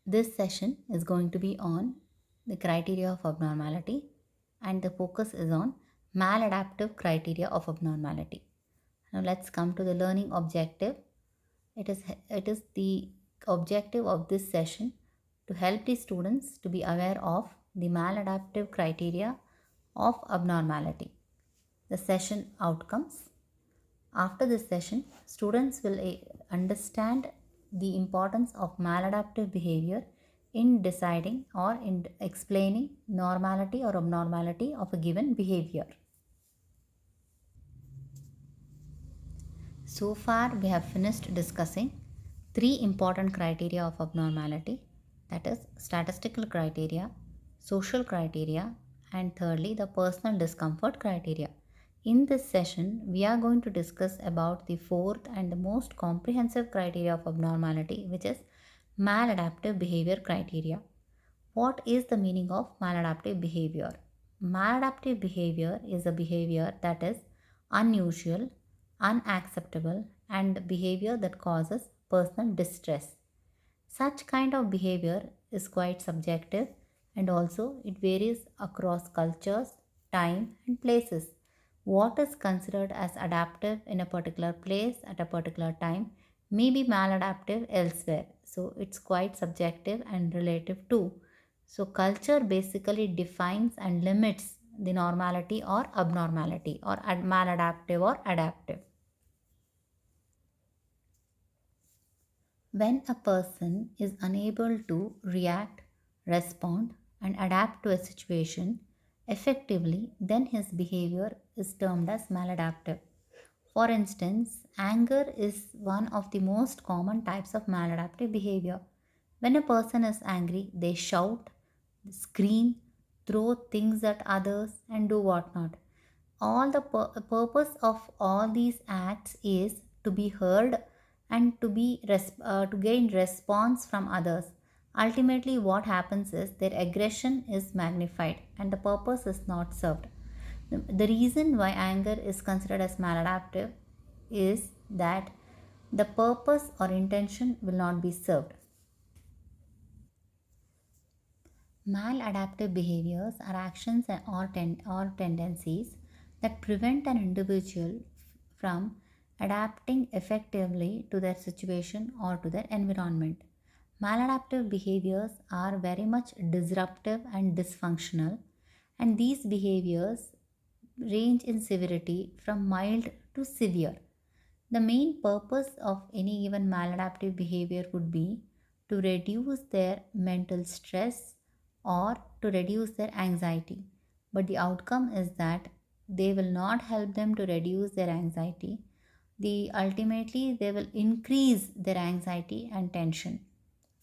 This session is going to be on the criteria of abnormality, and the focus is on maladaptive criteria of abnormality. Now let's come to the learning objective. It is the objective of this session to help the students to be aware of the maladaptive criteria of abnormality. The session outcomes. After this session, students will understand the importance of maladaptive behavior in deciding or in explaining normality or abnormality of a given behavior. So far, we have finished discussing three important criteria of abnormality, that is, statistical criteria, social criteria, and thirdly, the personal discomfort criteria. In this session, we are going to discuss about the fourth and the most comprehensive criteria of abnormality, which is maladaptive behavior criteria. What is the meaning of maladaptive behavior? Maladaptive behavior is a behavior that is unusual, unacceptable, and behavior that causes personal distress. Such kind of behavior is quite subjective and also it varies across cultures, time, and places. What is considered as adaptive in a particular place at a particular time may be maladaptive elsewhere. So it's quite subjective and relative too. So culture basically defines and limits the normality or abnormality or maladaptive or adaptive. When a person is unable to react, respond, and adapt to a situation effectively, then his behavior is termed as maladaptive. For instance, anger is one of the most common types of maladaptive behavior. When a person is angry, they shout, scream, throw things at others, and do whatnot. All the purpose of all these acts is to be heard and to gain response from others. Ultimately, what happens is their aggression is magnified and the purpose is not served. The reason why anger is considered as maladaptive is that the purpose or intention will not be served. Maladaptive behaviors are actions or tendencies that prevent an individual from adapting effectively to their situation or to their environment. Maladaptive behaviors are very much disruptive and dysfunctional, and these behaviors range in severity from mild to severe. The main purpose of any given maladaptive behavior would be to reduce their mental stress or to reduce their anxiety. But the outcome is that they will not help them to reduce their anxiety. Ultimately they will increase their anxiety and tension.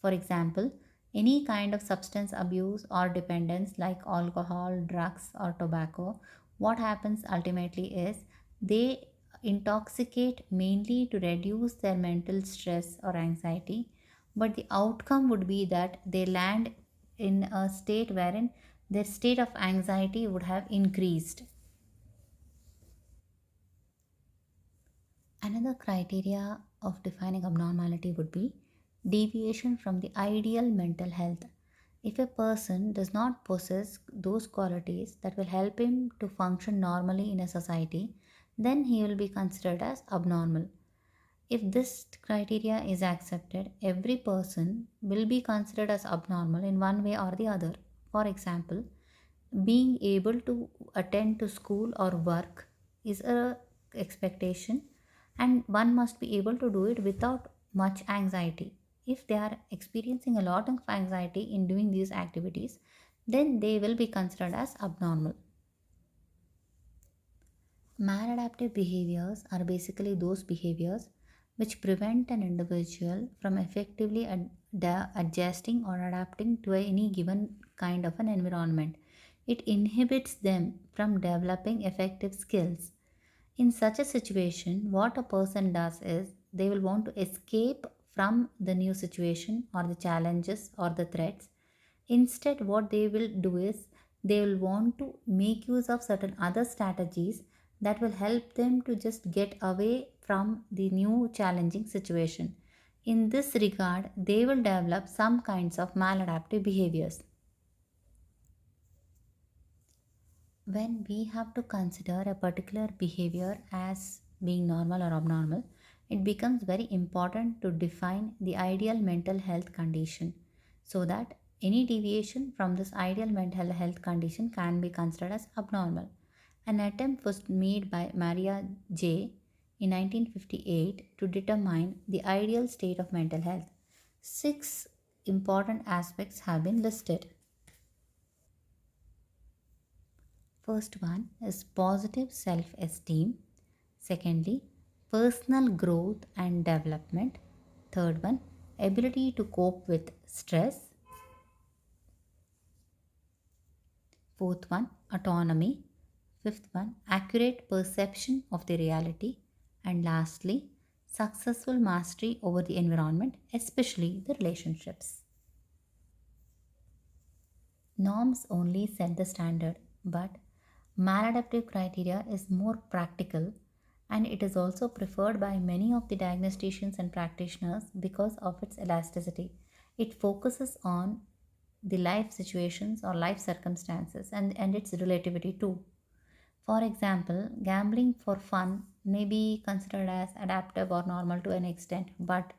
For example, any kind of substance abuse or dependence like alcohol, drugs, or tobacco, what happens ultimately is they intoxicate mainly to reduce their mental stress or anxiety, but the outcome would be that they land in a state wherein their state of anxiety would have increased. Another criteria of defining abnormality would be deviation from the ideal mental health. If a person does not possess those qualities that will help him to function normally in a society, then he will be considered as abnormal. If this criteria is accepted, every person will be considered as abnormal in one way or the other. For example, being able to attend to school or work is a expectation and one must be able to do it without much anxiety. If they are experiencing a lot of anxiety in doing these activities, then they will be considered as abnormal. Maladaptive behaviors are basically those behaviors which prevent an individual from effectively adjusting or adapting to any given kind of an environment. It inhibits them from developing effective skills. In such a situation, what a person does is they will want to escape from the new situation or the challenges or the threats. Instead, what they will do is they will want to make use of certain other strategies that will help them to just get away from the new challenging situation. In this regard, they will develop some kinds of maladaptive behaviors. When we have to consider a particular behavior as being normal or abnormal, it becomes very important to define the ideal mental health condition so that any deviation from this ideal mental health condition can be considered as abnormal. An attempt was made by Maria J. in 1958 to determine the ideal state of mental health. Six important aspects have been listed. First one is positive self esteem. Secondly, personal growth and development. Third one, ability to cope with stress. Fourth one, autonomy. Fifth one, accurate perception of the reality. And lastly, successful mastery over the environment, especially the relationships. Norms only set the standard, but maladaptive criteria is more practical and it is also preferred by many of the diagnosticians and practitioners because of its elasticity. It focuses on the life situations or life circumstances and its relativity too. For example, gambling for fun may be considered as adaptive or normal to an extent, but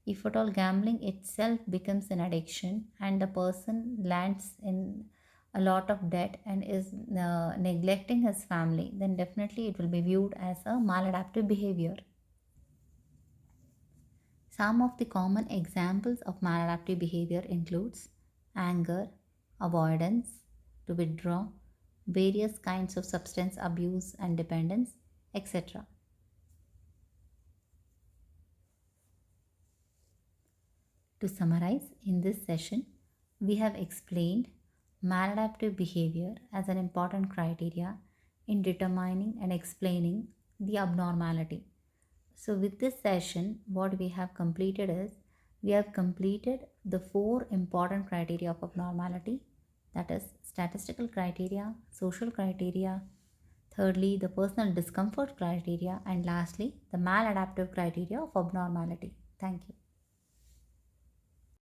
if at all gambling itself becomes an addiction and the person lands in a lot of debt and is neglecting his family, then definitely it will be viewed as a maladaptive behavior. Some of the common examples of maladaptive behavior includes anger, avoidance, to withdraw, various kinds of substance abuse and dependence, etc. To summarize, in this session, we have explained maladaptive behavior as an important criteria in determining and explaining the abnormality. So, with this session, what we have completed is we have completed the four important criteria of abnormality, that is, statistical criteria, social criteria, thirdly, the personal discomfort criteria, and lastly, the maladaptive criteria of abnormality. Thank you.